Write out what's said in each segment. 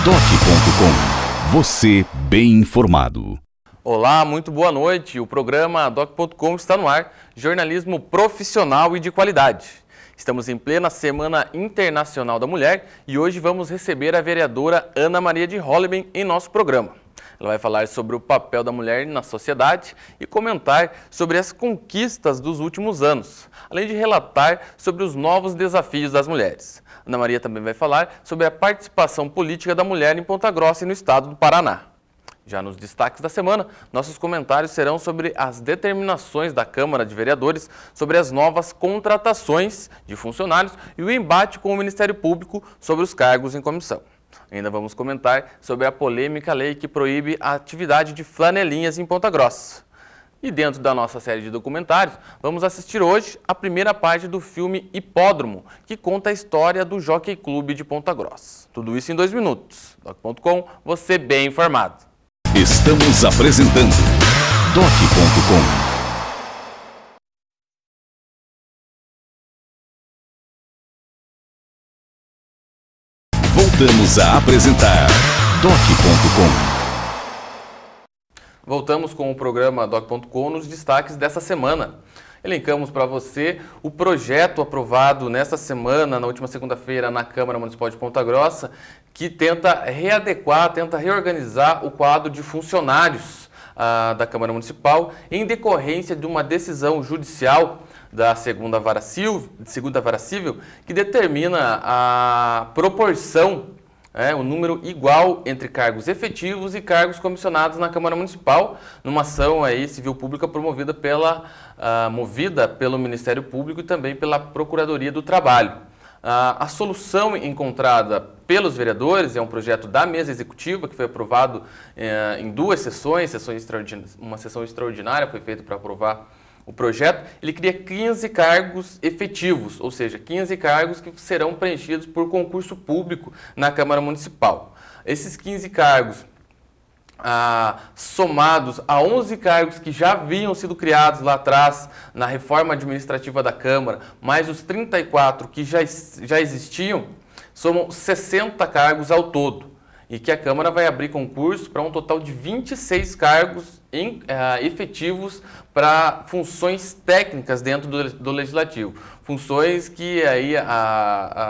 Doc.com. Você bem informado. Olá, muito boa noite. O programa Doc.com está no ar. Jornalismo profissional e de qualidade. Estamos em plena Semana Internacional da Mulher e hoje vamos receber a vereadora Ana Maria de Holliben em nosso programa. Ela vai falar sobre o papel da mulher na sociedade e comentar sobre as conquistas dos últimos anos, além de relatar sobre os novos desafios das mulheres. Ana Maria também vai falar sobre a participação política da mulher em Ponta Grossa e no estado do Paraná. Já nos destaques da semana, nossos comentários serão sobre as determinações da Câmara de Vereadores sobre as novas contratações de funcionários e o embate com o Ministério Público sobre os cargos em comissão. Ainda vamos comentar sobre a polêmica lei que proíbe a atividade de flanelinhas em Ponta Grossa. E dentro da nossa série de documentários, vamos assistir hoje a primeira parte do filme Hipódromo, que conta a história do Jockey Clube de Ponta Grossa. Tudo isso em 2 minutos. Doc.com, você bem informado. Estamos apresentando Doc.com. Voltamos a apresentar Doc.com. Voltamos com o programa Doc.com nos destaques dessa semana. Elencamos para você o projeto aprovado nesta semana, na última segunda-feira, na Câmara Municipal de Ponta Grossa, que tenta readequar, tenta reorganizar o quadro de funcionários da Câmara Municipal em decorrência de uma decisão judicial da segunda vara civil que determina a proporção, um número igual entre cargos efetivos e cargos comissionados na Câmara Municipal, numa ação aí civil pública movida pelo Ministério Público e também pela Procuradoria do Trabalho. A solução encontrada pelos vereadores é um projeto da mesa executiva que foi aprovado em 2 sessões, uma sessão extraordinária foi feita para aprovar o projeto. Ele cria 15 cargos efetivos, ou seja, 15 cargos que serão preenchidos por concurso público na Câmara Municipal. Esses 15 cargos, somados a 11 cargos que já haviam sido criados lá atrás na reforma administrativa da Câmara, mais os 34 que já existiam, somam 60 cargos ao todo. E que a Câmara vai abrir concurso para um total de 26 cargos efetivos para funções técnicas dentro do Legislativo. Funções que aí,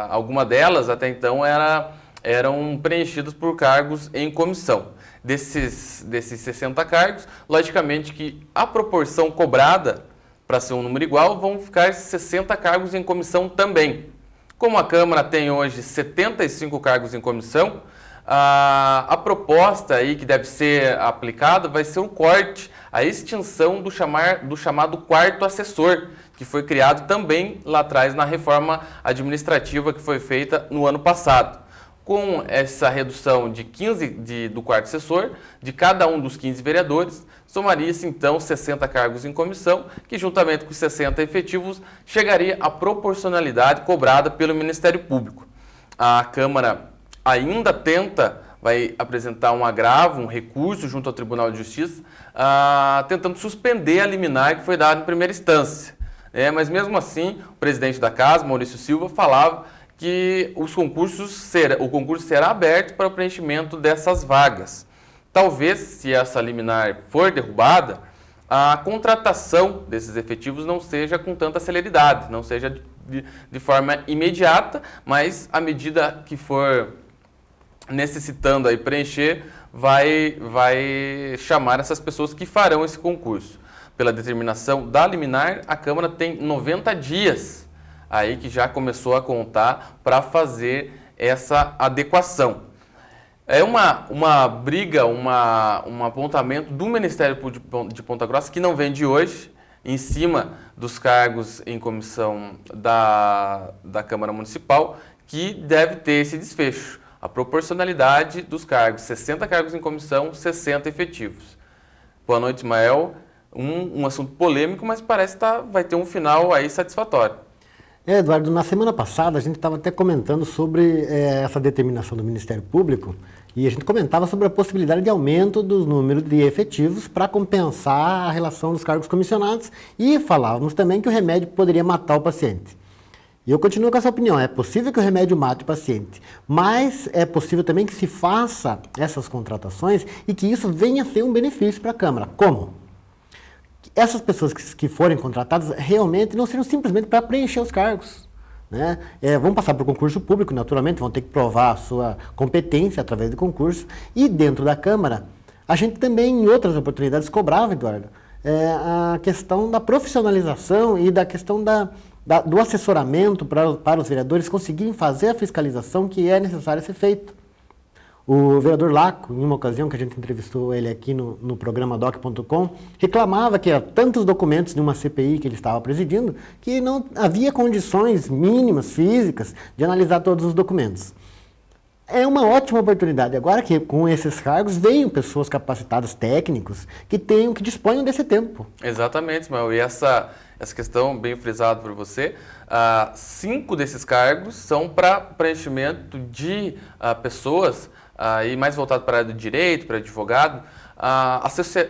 alguma delas até então eram preenchidas por cargos em comissão. Desses 60 cargos, logicamente que a proporção cobrada, para ser um número igual, vão ficar 60 cargos em comissão também. Como a Câmara tem hoje 75 cargos em comissão, a proposta aí que deve ser aplicada vai ser o corte, a extinção do chamado quarto assessor, que foi criado também lá atrás na reforma administrativa que foi feita no ano passado. Com essa redução de 15 do quarto assessor, de cada um dos 15 vereadores, somaria-se então 60 cargos em comissão, que juntamente com os 60 efetivos, chegaria à proporcionalidade cobrada pelo Ministério Público. A Câmara ainda vai apresentar um agravo, um recurso junto ao Tribunal de Justiça, tentando suspender a liminar que foi dada em primeira instância. Mas mesmo assim, o presidente da Casa, Maurício Silva, falava que o concurso será aberto para o preenchimento dessas vagas. Talvez, se essa liminar for derrubada, a contratação desses efetivos não seja com tanta celeridade, não seja de forma imediata, mas à medida que for necessitando aí preencher, vai chamar essas pessoas que farão esse concurso. Pela determinação da liminar, a Câmara tem 90 dias aí que já começou a contar para fazer essa adequação. É uma briga, um apontamento do Ministério de Ponta Grossa, que não vem de hoje, em cima dos cargos em comissão da Câmara Municipal, que deve ter esse desfecho. A proporcionalidade dos cargos, 60 cargos em comissão, 60 efetivos. Boa noite, Ismael. Um assunto polêmico, mas parece que vai ter um final aí satisfatório. Eduardo, na semana passada a gente estava até comentando sobre essa determinação do Ministério Público e a gente comentava sobre a possibilidade de aumento dos números de efetivos para compensar a relação dos cargos comissionados e falávamos também que o remédio poderia matar o paciente. E eu continuo com essa opinião. É possível que o remédio mate o paciente, mas é possível também que se faça essas contratações e que isso venha a ser um benefício para a Câmara. Como? Essas pessoas que forem contratadas realmente não serão simplesmente para preencher os cargos, né? Vão passar por concurso público, naturalmente, vão ter que provar a sua competência através de concurso. E dentro da Câmara, a gente também, em outras oportunidades, cobrava, Eduardo, a questão da profissionalização e da questão do assessoramento para os vereadores conseguirem fazer a fiscalização que é necessária ser feita. O vereador Laco, em uma ocasião que a gente entrevistou ele aqui no programa doc.com, reclamava que havia tantos documentos de uma CPI que ele estava presidindo que não havia condições mínimas, físicas, de analisar todos os documentos. É uma ótima oportunidade agora que com esses cargos venham pessoas capacitadas, técnicos, que disponham desse tempo. Exatamente, Ismael. E essa questão bem frisada por você, 5 desses cargos são para preenchimento de pessoas, e mais voltado para a área do direito, para advogado,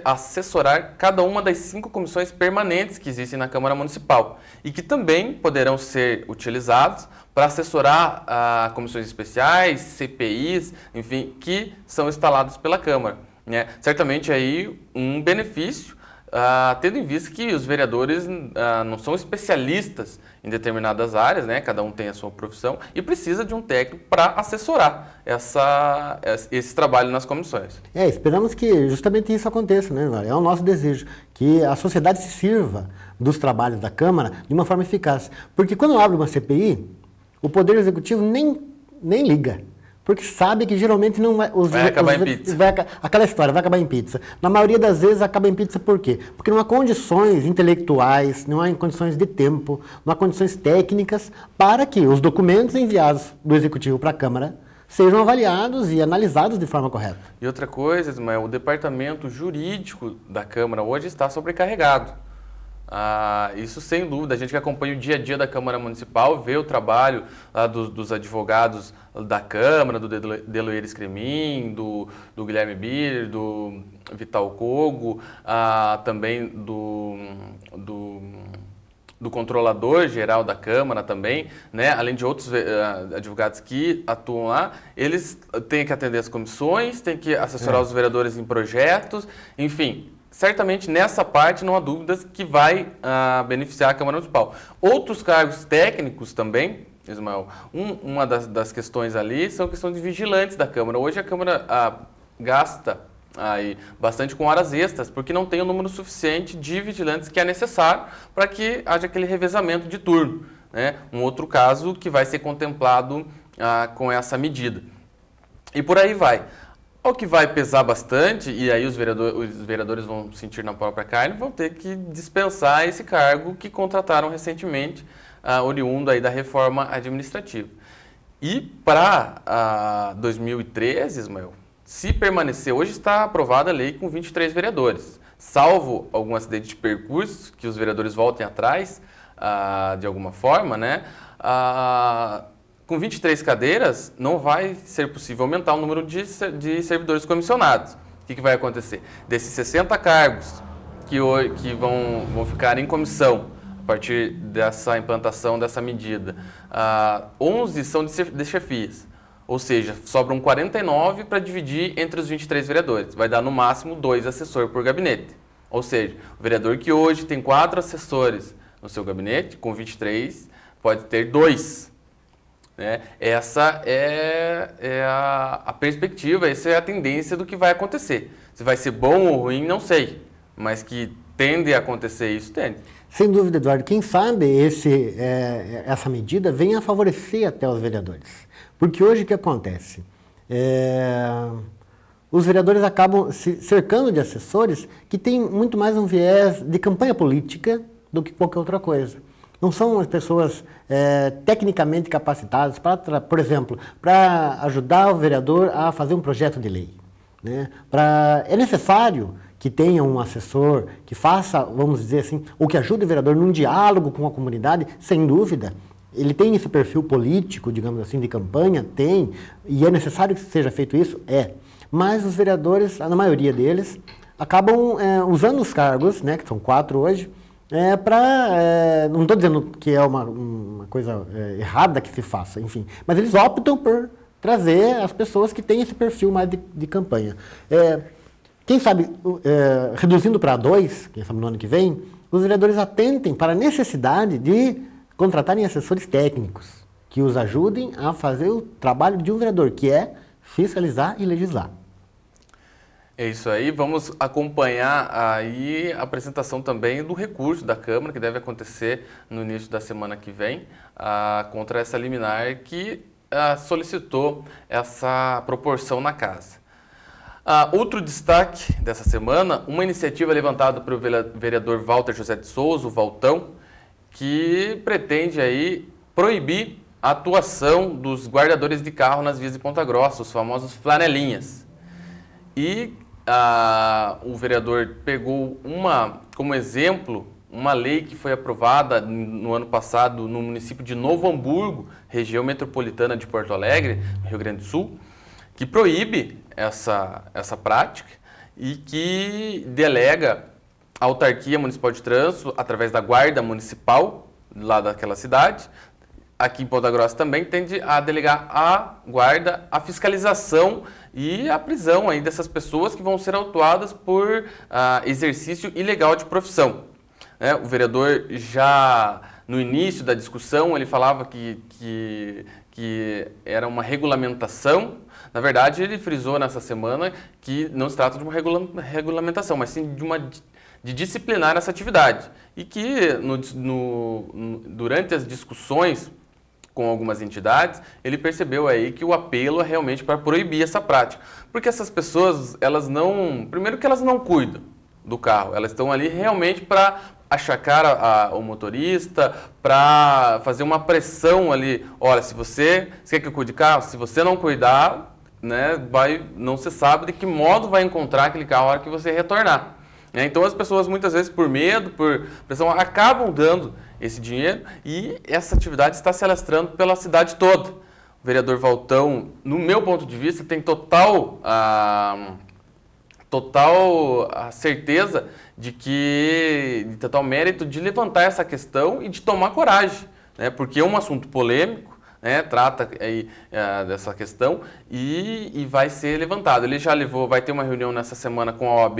assessorar cada uma das 5 comissões permanentes que existem na Câmara Municipal e que também poderão ser utilizados para assessorar comissões especiais, CPIs, enfim, que são instaladas pela Câmara, né? Certamente aí um benefício, tendo em vista que os vereadores não são especialistas em determinadas áreas, né? Cada um tem a sua profissão e precisa de um técnico para assessorar esse trabalho nas comissões. Esperamos que justamente isso aconteça, né, Eduardo? É o nosso desejo, que a sociedade se sirva dos trabalhos da Câmara de uma forma eficaz. Porque quando abre uma CPI, o Poder Executivo nem liga. Porque sabe que geralmente não vai... Vai acabar em pizza. Aquela história, vai acabar em pizza. Na maioria das vezes acaba em pizza por quê? Porque não há condições intelectuais, não há condições de tempo, não há condições técnicas para que os documentos enviados do Executivo para a Câmara sejam avaliados e analisados de forma correta. E outra coisa, Ismael, o departamento jurídico da Câmara hoje está sobrecarregado. Isso sem dúvida, a gente que acompanha o dia a dia da Câmara Municipal, vê o trabalho dos advogados da Câmara, do Deloyer Scremin, do Guilherme Bir, do Vital Cogo, também do controlador geral da Câmara também, né? Além de outros advogados que atuam lá, eles têm que atender as comissões, têm que assessorar os vereadores em projetos, enfim. Certamente nessa parte não há dúvidas que vai beneficiar a Câmara Municipal. Outros cargos técnicos também, Ismael, uma das questões ali são questões de vigilantes da Câmara. Hoje a Câmara gasta bastante com horas extras, porque não tem o número suficiente de vigilantes que é necessário para que haja aquele revezamento de turno, né? Um outro caso que vai ser contemplado com essa medida. E por aí vai. O que vai pesar bastante, e aí os vereadores vão sentir na própria carne, vão ter que dispensar esse cargo que contrataram recentemente, oriundo aí da reforma administrativa. E para 2013, Ismael, se permanecer, hoje está aprovada a lei com 23 vereadores, salvo algum acidente de percurso, que os vereadores voltem atrás de alguma forma, né? Com 23 cadeiras, não vai ser possível aumentar o número de servidores comissionados. O que vai acontecer? Desses 60 cargos que vão ficar em comissão a partir dessa implantação dessa medida, 11 são de chefias. Ou seja, sobram 49 para dividir entre os 23 vereadores. Vai dar no máximo 2 assessores por gabinete. Ou seja, o vereador que hoje tem 4 assessores no seu gabinete, com 23, pode ter 2. Né? Essa é a perspectiva, essa é a tendência do que vai acontecer. Se vai ser bom ou ruim, não sei, mas que tende a acontecer isso, tende. Sem dúvida, Eduardo. Quem sabe essa medida venha a favorecer até os vereadores. Porque hoje o que acontece? Os vereadores acabam se cercando de assessores que têm muito mais um viés de campanha política do que qualquer outra coisa. Não são as pessoas tecnicamente capacitadas, por exemplo, para ajudar o vereador a fazer um projeto de lei, né? É necessário que tenha um assessor que faça, vamos dizer assim, ou que ajude o vereador num diálogo com a comunidade, sem dúvida. Ele tem esse perfil político, digamos assim, de campanha? Tem. E é necessário que seja feito isso? É. Mas os vereadores, na maioria deles, acabam usando os cargos, né, que são 4 hoje, não estou dizendo que é uma coisa errada que se faça, enfim, mas eles optam por trazer as pessoas que têm esse perfil mais de campanha. Quem sabe, reduzindo para 2, quem sabe no ano que vem, os vereadores atentem para a necessidade de contratarem assessores técnicos que os ajudem a fazer o trabalho de um vereador, que é fiscalizar e legislar. É isso aí, vamos acompanhar aí a apresentação também do recurso da Câmara, que deve acontecer no início da semana que vem, contra essa liminar que solicitou essa proporção na casa. Outro destaque dessa semana, uma iniciativa levantada pelo vereador Walter José de Souza, o Valtão, que pretende aí proibir a atuação dos guardadores de carro nas vias de Ponta Grossa, os famosos flanelinhas. E o vereador pegou como exemplo uma lei que foi aprovada no ano passado no município de Novo Hamburgo, região metropolitana de Porto Alegre, Rio Grande do Sul, que proíbe essa prática e que delega a autarquia municipal de trânsito, através da guarda municipal lá daquela cidade. Aqui em Ponta Grossa também tende a delegar à guarda a fiscalização e a prisão aí dessas pessoas que vão ser autuadas por exercício ilegal de profissão. O vereador já no início da discussão ele falava que era uma regulamentação. Na verdade, ele frisou nessa semana que não se trata de uma regulamentação, mas sim de disciplinar essa atividade. E que durante as discussões com algumas entidades, ele percebeu aí que o apelo é realmente para proibir essa prática. Porque essas pessoas, primeiro que elas não cuidam do carro, elas estão ali realmente para achacar o motorista, para fazer uma pressão ali. Olha, se você quer que eu cuide do carro, se você não cuidar, né, não se sabe de que modo vai encontrar aquele carro na hora que você retornar. Então as pessoas muitas vezes por medo, por pressão, acabam dando esse dinheiro e essa atividade está se alastrando pela cidade toda. O vereador Valtão, no meu ponto de vista, tem total certeza de total mérito de levantar essa questão e de tomar coragem, né? Porque é um assunto polêmico, né? Trata aí dessa questão e vai ser levantado. Ele já vai ter uma reunião nessa semana com a OAB,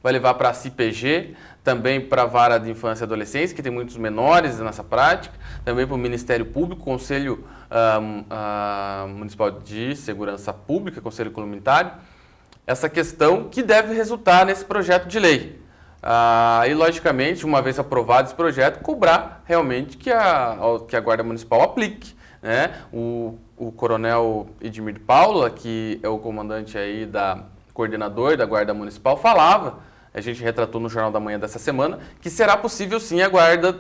vai levar para a CIPG, também para a Vara de Infância e Adolescência, que tem muitos menores nessa prática, também para o Ministério Público, Conselho Municipal de Segurança Pública, Conselho Comunitário, essa questão que deve resultar nesse projeto de lei. E, logicamente, uma vez aprovado esse projeto, cobrar realmente que a Guarda Municipal aplique, né? O coronel Edmir Paula, que é o comandante aí coordenador da Guarda Municipal, falava, a gente retratou no Jornal da Manhã dessa semana, que será possível sim a Guarda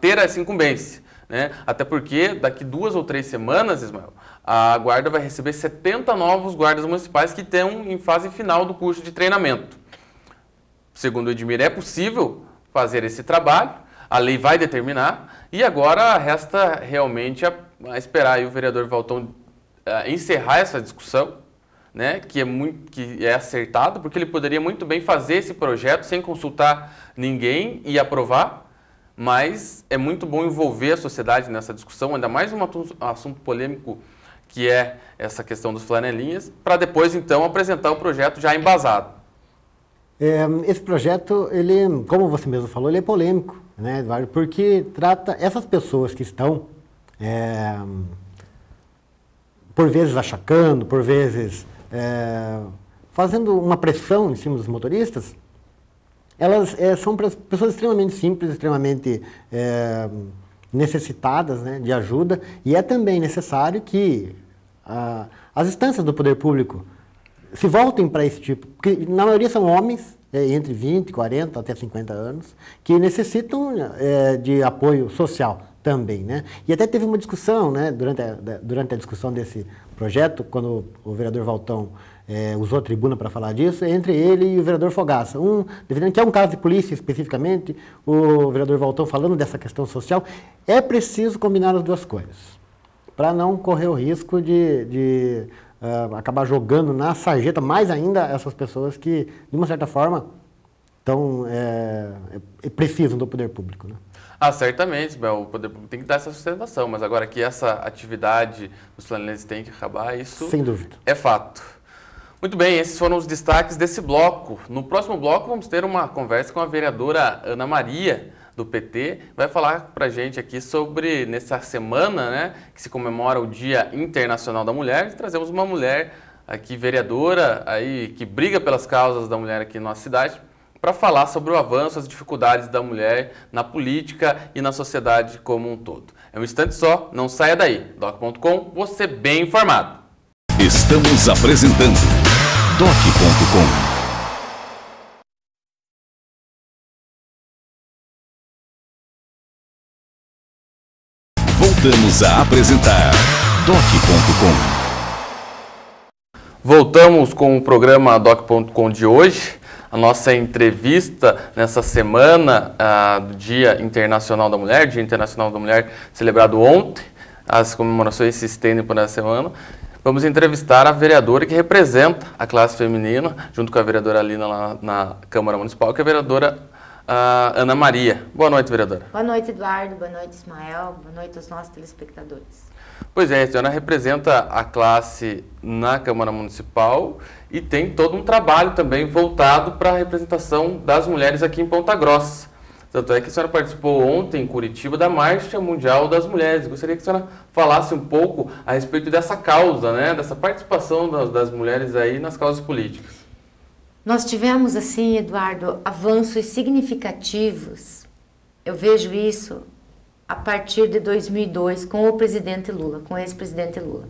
ter essa incumbência, né? Até porque daqui 2 ou 3 semanas, Ismael, a Guarda vai receber 70 novos guardas municipais que estão em fase final do curso de treinamento. Segundo o Edmir, é possível fazer esse trabalho, a lei vai determinar, e agora resta realmente a esperar aí o vereador Valtão encerrar essa discussão, né, que é acertado, porque ele poderia muito bem fazer esse projeto sem consultar ninguém e aprovar, mas é muito bom envolver a sociedade nessa discussão, ainda mais um assunto polêmico que é essa questão dos flanelinhas, para depois então apresentar o projeto já embasado. Esse projeto, ele, como você mesmo falou, ele é polêmico, né, Eduardo? Porque trata essas pessoas que estão, por vezes achacando, por vezes fazendo uma pressão em cima dos motoristas, elas são pessoas extremamente simples, extremamente necessitadas, né, de ajuda, e é também necessário que as instâncias do poder público se voltem para esse tipo, porque na maioria são homens, entre 20, 40 até 50 anos, que necessitam de apoio social também, né? E até teve uma discussão, né, durante a discussão desse projeto, quando o vereador Valtão usou a tribuna para falar disso, entre ele e o vereador Fogaça. Defendendo que é um caso de polícia especificamente, o vereador Valtão falando dessa questão social, é preciso combinar as duas coisas, para não correr o risco de acabar jogando na sarjeta mais ainda essas pessoas que, de uma certa forma, Então, precisam do poder público, né? Ah, certamente, o poder público tem que dar essa sustentação, mas agora que essa atividade dos flanelenses tem que acabar, isso sem dúvida é fato. Muito bem, esses foram os destaques desse bloco. No próximo bloco vamos ter uma conversa com a vereadora Ana Maria, do PT, vai falar pra gente aqui sobre, nessa semana, né, que se comemora o Dia Internacional da Mulher, trazemos uma mulher aqui, vereadora, aí, que briga pelas causas da mulher aqui na nossa cidade, para falar sobre o avanço, as dificuldades da mulher na política e na sociedade como um todo. É um instante só, não saia daí. Doc.com, você bem informado. Estamos apresentando Doc.com. Voltamos a apresentar Doc.com. Voltamos com o programa Doc.com de hoje. A nossa entrevista nessa semana do Dia Internacional da Mulher, Dia Internacional da Mulher celebrado ontem. As comemorações se estendem por essa semana. Vamos entrevistar a vereadora que representa a classe feminina, junto com a vereadora Alina lá na Câmara Municipal, que é a vereadora Ana Maria. Boa noite, vereadora. Boa noite, Eduardo. Boa noite, Ismael. Boa noite aos nossos telespectadores. Pois é, a senhora representa a classe na Câmara Municipal e tem todo um trabalho também voltado para a representação das mulheres aqui em Ponta Grossa. Tanto é que a senhora participou ontem em Curitiba da Marcha Mundial das Mulheres. Gostaria que a senhora falasse um pouco a respeito dessa causa, né, dessa participação das mulheres aí nas causas políticas. Nós tivemos, assim, Eduardo, avanços significativos. Eu vejo isso a partir de 2002 com o presidente Lula, com o ex-presidente Lula.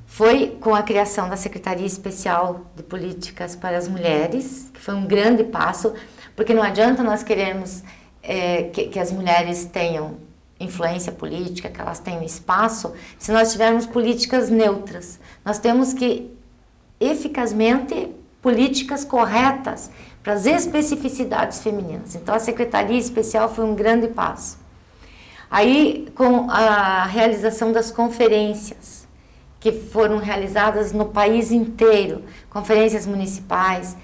Foi com a criação da Secretaria Especial de Políticas para as Mulheres, que foi um grande passo, porque não adianta nós queremos que as mulheres tenham influência política, que elas tenham espaço, se nós tivermos políticas neutras. Nós temos que, eficazmente, políticas corretas para as especificidades femininas. Então, a Secretaria Especial foi um grande passo. Aí, com a realização das conferências, que foram realizadas no país inteiro, conferências municipais,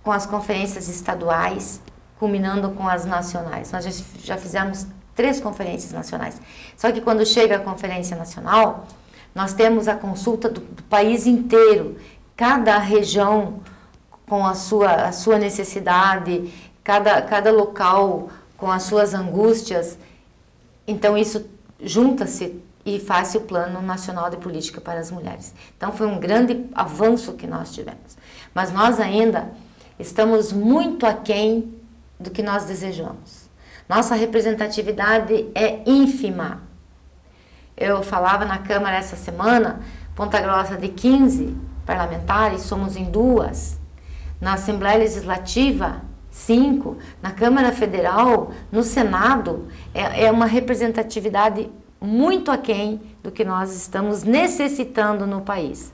com as conferências estaduais, culminando com as nacionais. Nós já fizemos 3 conferências nacionais. Só que quando chega a conferência nacional, nós temos a consulta do país inteiro, cada região com a sua necessidade, cada local com as suas angústias. Então, isso junta-se e faz o Plano Nacional de Política para as Mulheres. Então, foi um grande avanço que nós tivemos. Mas nós ainda estamos muito aquém do que nós desejamos. Nossa representatividade é ínfima. Eu falava na Câmara essa semana, Ponta Grossa de 15 parlamentares, somos em 2. Na Assembleia Legislativa, 5, na Câmara Federal, no Senado, é uma representatividade muito aquém do que nós estamos necessitando no país.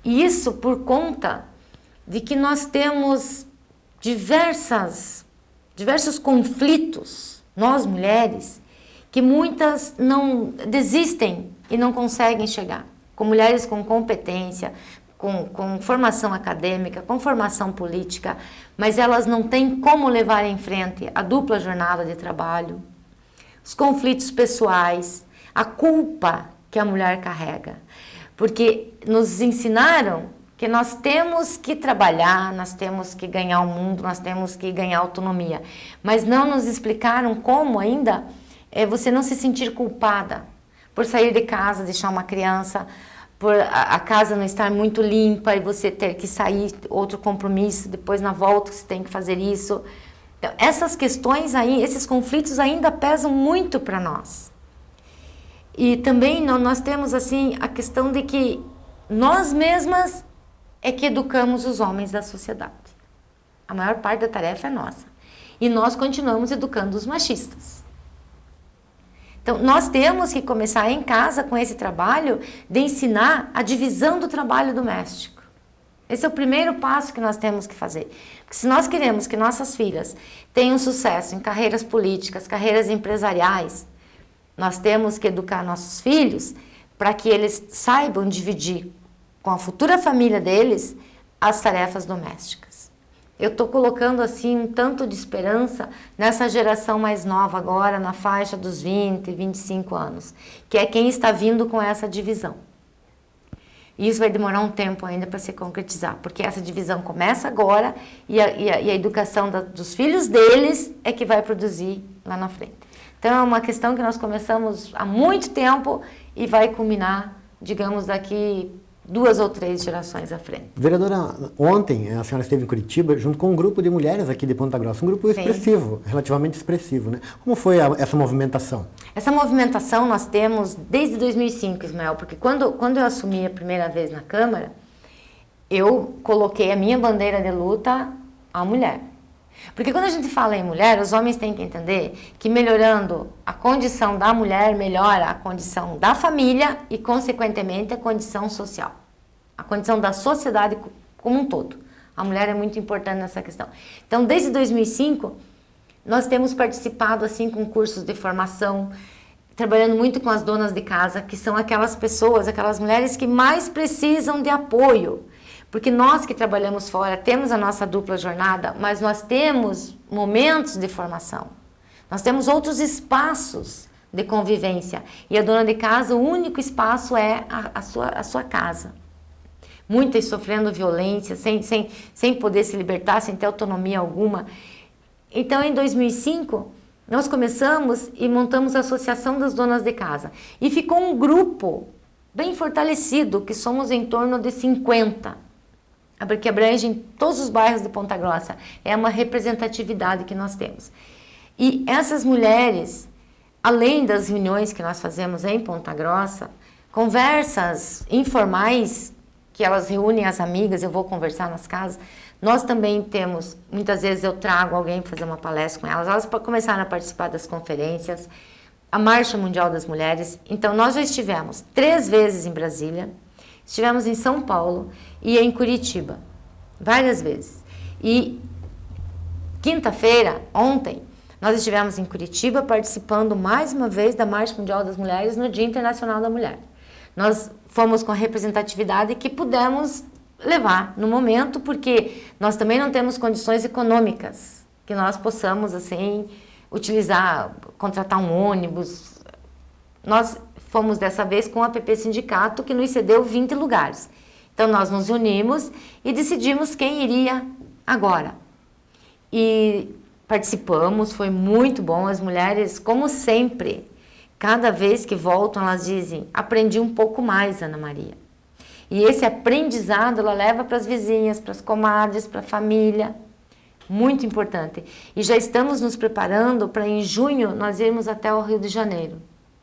E isso por conta de que nós temos diversos conflitos, nós mulheres, que muitas não desistem e não conseguem chegar. Com mulheres com competência, com formação acadêmica, com formação política, mas elas não têm como levar em frente a dupla jornada de trabalho, os conflitos pessoais, a culpa que a mulher carrega. Porque nos ensinaram que nós temos que trabalhar, nós temos que ganhar o mundo, nós temos que ganhar autonomia, mas não nos explicaram como ainda você não se sentir culpada por sair de casa, deixar uma criança, por a casa não estar muito limpa e você ter que sair, outro compromisso, depois na volta você tem que fazer isso. Então, essas questões aí, esses conflitos ainda pesam muito para nós. E também nós temos assim a questão de que nós mesmas é que educamos os homens da sociedade. A maior parte da tarefa é nossa. E nós continuamos educando os machistas. Então, nós temos que começar em casa com esse trabalho de ensinar a divisão do trabalho doméstico. Esse é o primeiro passo que nós temos que fazer. Porque se nós queremos que nossas filhas tenham sucesso em carreiras políticas, carreiras empresariais, nós temos que educar nossos filhos para que eles saibam dividir com a futura família deles as tarefas domésticas. eu estou colocando assim um tanto de esperança nessa geração mais nova agora, na faixa dos 20, 25 anos, que é quem está vindo com essa divisão. E isso vai demorar um tempo ainda para se concretizar, porque essa divisão começa agora e a educação dos filhos deles é que vai produzir lá na frente. Então é uma questão que nós começamos há muito tempo e vai culminar, digamos, daqui 2 ou 3 gerações à frente. Vereadora, ontem a senhora esteve em Curitiba junto com um grupo de mulheres aqui de Ponta Grossa, um grupo expressivo, relativamente expressivo, né? Como foi essa movimentação? Essa movimentação nós temos desde 2005, Ismael, porque quando eu assumi a primeira vez na Câmara, eu coloquei a minha bandeira de luta à mulher. Porque quando a gente fala em mulher, os homens têm que entender que melhorando a condição da mulher, melhora a condição da família e, consequentemente, a condição social. A condição da sociedade como um todo. A mulher é muito importante nessa questão. Então, desde 2005, nós temos participado assim com cursos de formação, trabalhando muito com as donas de casa, que são aquelas pessoas, aquelas mulheres que mais precisam de apoio. Porque nós que trabalhamos fora temos a nossa dupla jornada, mas nós temos momentos de formação. Nós temos outros espaços de convivência. E a dona de casa, o único espaço é a sua casa. Muitas sofrendo violência, sem poder se libertar, sem ter autonomia alguma. Então, em 2005, nós começamos e montamos a Associação das Donas de Casa. E ficou um grupo bem fortalecido, que somos em torno de 50. Porque abrange em todos os bairros de Ponta Grossa. É uma representatividade que nós temos. E essas mulheres, além das reuniões que nós fazemos em Ponta Grossa, conversas informais, que elas reúnem as amigas, eu vou conversar nas casas, nós também temos, muitas vezes eu trago alguém para fazer uma palestra com elas começaram a participar das conferências, a Marcha Mundial das Mulheres. Então, nós já estivemos 3 vezes em Brasília, estivemos em São Paulo e em Curitiba, várias vezes. E quinta-feira, ontem, nós estivemos em Curitiba participando mais uma vez da Marcha Mundial das Mulheres no Dia Internacional da Mulher. Nós fomos com a representatividade que pudemos levar no momento, porque nós também não temos condições econômicas que nós possamos, assim, utilizar, contratar um ônibus. Nós fomos dessa vez com o APP Sindicato, que nos cedeu 20 lugares. Então, nós nos unimos e decidimos quem iria agora. E participamos, foi muito bom. As mulheres, como sempre, cada vez que voltam, elas dizem, aprendi um pouco mais, Ana Maria. E esse aprendizado, ela leva para as vizinhas, para as comadres, para a família. Muito importante. E já estamos nos preparando para, em junho, nós irmos até o Rio de Janeiro.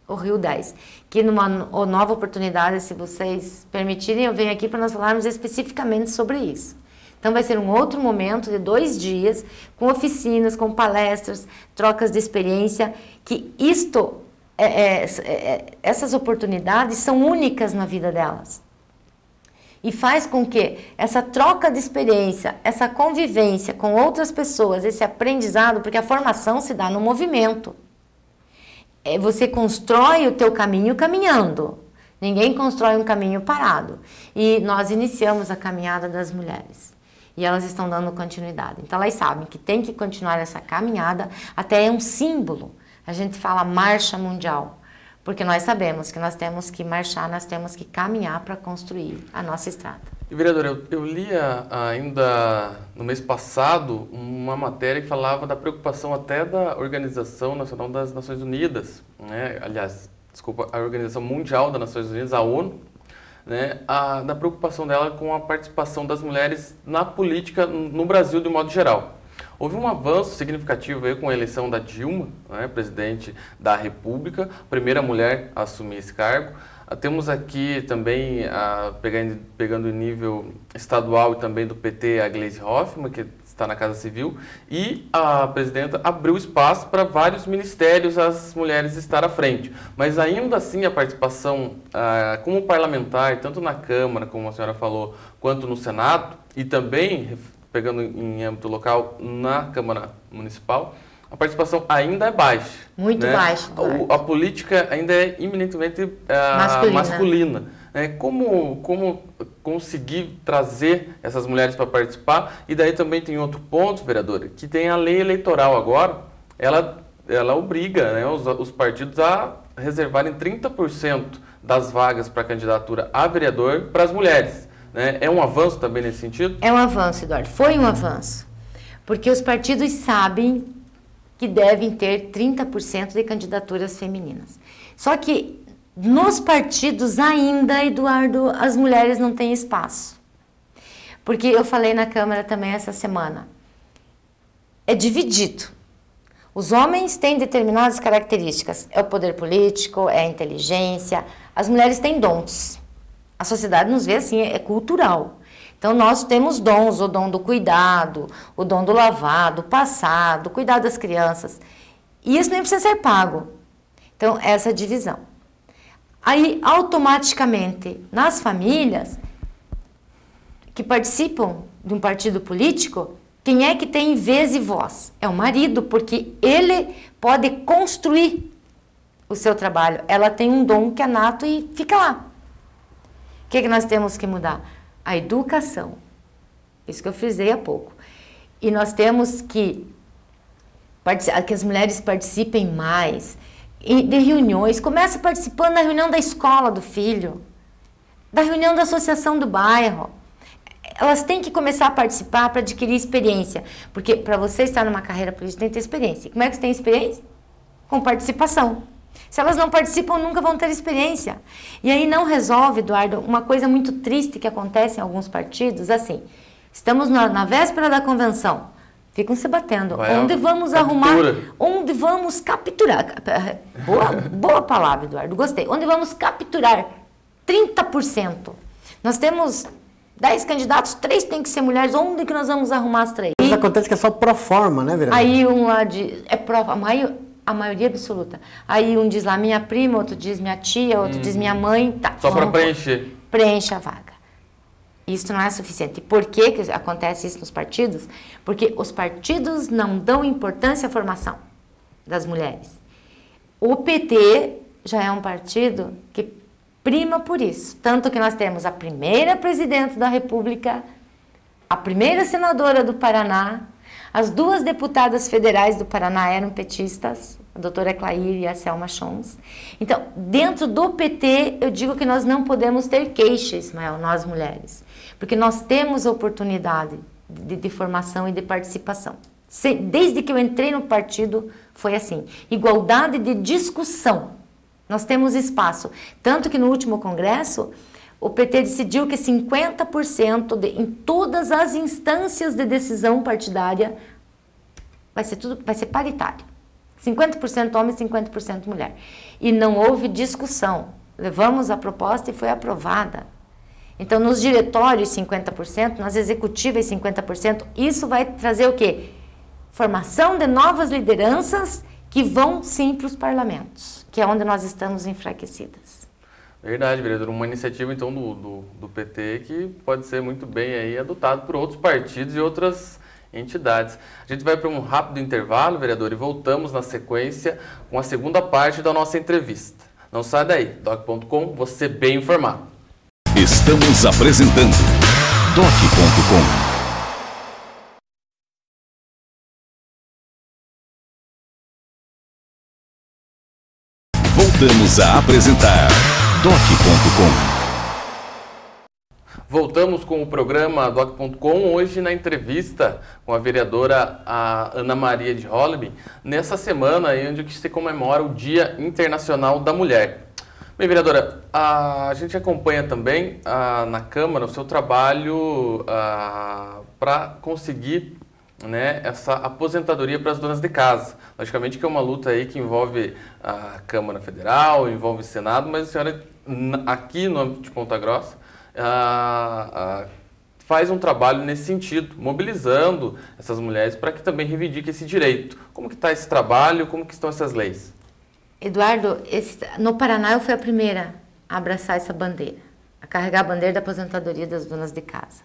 O Rio 10, que numa nova oportunidade, se vocês permitirem, eu venho aqui para nós falarmos especificamente sobre isso. Então vai ser um outro momento de 2 dias, com oficinas, com palestras, trocas de experiência, que essas oportunidades são únicas na vida delas. E faz com que essa troca de experiência, essa convivência com outras pessoas, esse aprendizado, porque a formação se dá no movimento. Você constrói o teu caminho caminhando. Ninguém constrói um caminho parado. E nós iniciamos a caminhada das mulheres. E elas estão dando continuidade. Então elas sabem que tem que continuar essa caminhada, até é um símbolo. A gente fala marcha mundial. Porque nós sabemos que nós temos que marchar, nós temos que caminhar para construir a nossa estrada. E, vereador, eu li ainda no mês passado uma matéria que falava da preocupação até da Organização Nacional das Nações Unidas, né? Aliás, desculpa, a Organização Mundial das Nações Unidas, a ONU, né? Da preocupação dela com a participação das mulheres na política no Brasil de modo geral. Houve um avanço significativo aí com a eleição da Dilma, né, presidente da República, primeira mulher a assumir esse cargo. Temos aqui também, pegando em nível estadual e também do PT, a Gleisi Hoffmann, que está na Casa Civil, e a presidenta abriu espaço para vários ministérios as mulheres estar à frente. Mas ainda assim a participação como parlamentar, tanto na Câmara, como a senhora falou, quanto no Senado, e também, pegando em âmbito local, na Câmara Municipal, a participação ainda é baixa. Muito baixa. A política ainda é eminentemente masculina. Como conseguir trazer essas mulheres para participar. E daí também tem outro ponto, vereadora, que tem a lei eleitoral agora, ela obriga, né, os partidos a reservarem 30% das vagas para candidatura a vereador para as mulheres. Né? É um avanço também nesse sentido? É um avanço, Eduardo. Foi um avanço. Porque os partidos sabem que devem ter 30% de candidaturas femininas. Só que nos partidos ainda, Eduardo, as mulheres não têm espaço. Porque eu falei na Câmara também essa semana. É dividido. Os homens têm determinadas características. É o poder político, é a inteligência. As mulheres têm dons. A sociedade nos vê assim, é cultural. Então, nós temos dons, o dom do cuidado, o dom do lavar, do passar, do cuidar das crianças. E isso nem precisa ser pago. Então, essa divisão. Aí, automaticamente, nas famílias que participam de um partido político, quem é que tem vez e voz? É o marido, porque ele pode construir o seu trabalho. Ela tem um dom que é nato e fica lá. O que nós temos que mudar? A educação. Isso que eu frisei há pouco. E nós temos que as mulheres participem mais de reuniões. Começa participando da reunião da escola do filho, da reunião da associação do bairro. Elas têm que começar a participar para adquirir experiência. Porque para você estar numa carreira política, tem que ter experiência. Como é que você tem experiência? Com participação. Se elas não participam, nunca vão ter experiência. E aí não resolve, Eduardo, uma coisa muito triste que acontece em alguns partidos, assim, estamos na véspera da convenção, ficam se batendo. Onde vamos arrumar, onde vamos capturar, boa palavra, Eduardo, gostei, onde vamos capturar 30%. Nós temos 10 candidatos, 3 têm que ser mulheres, onde que nós vamos arrumar as 3? Mas acontece que é só pro forma, né, vereador? Aí um lá diz, a maioria absoluta. Aí um diz lá minha prima, outro diz minha tia, outro diz minha mãe. Tá, só para preencher. Preenche a vaga. Isso não é suficiente. Por que acontece isso nos partidos? Porque os partidos não dão importância à formação das mulheres. O PT já é um partido que prima por isso. Tanto que nós temos a primeira presidente da República, a primeira senadora do Paraná, as 2 deputadas federais do Paraná eram petistas, a doutora Clair e a Selma Chons. Então, dentro do PT, eu digo que nós não podemos ter queixa, Ismael, nós mulheres, porque nós temos oportunidade de formação e de participação. Desde que eu entrei no partido, foi assim. Igualdade de discussão. Nós temos espaço. Tanto que no último congresso, o PT decidiu que 50% em todas as instâncias de decisão partidária vai ser paritário. 50% homem, 50% mulher. E não houve discussão. Levamos a proposta e foi aprovada. Então, nos diretórios, 50%, nas executivas, 50%. Isso vai trazer o quê? Formação de novas lideranças que vão, sim, para os parlamentos, que é onde nós estamos enfraquecidas. Verdade, vereador. Uma iniciativa, então, do PT que pode ser muito bem aí adotado por outros partidos e outras entidades. A gente vai para um rápido intervalo, vereador, e voltamos na sequência com a segunda parte da nossa entrevista. Não sai daí. Doc.com, você bem informado. Estamos apresentando Doc.com. Voltamos a apresentar Doc.com. Voltamos com o programa Doc.com, hoje na entrevista com a vereadora Ana Maria de Hollerbin, nessa semana onde se comemora o Dia Internacional da Mulher. Bem, vereadora, a gente acompanha também na Câmara o seu trabalho para conseguir, né, essa aposentadoria para as donas de casa. Logicamente que é uma luta aí que envolve a Câmara Federal, envolve o Senado, mas a senhora aqui no âmbito de Ponta Grossa faz um trabalho nesse sentido, mobilizando essas mulheres para que também reivindiquem esse direito. Como que está esse trabalho, como que estão essas leis? Eduardo, no Paraná eu fui a primeira a abraçar essa bandeira, a carregar a bandeira da aposentadoria das donas de casa.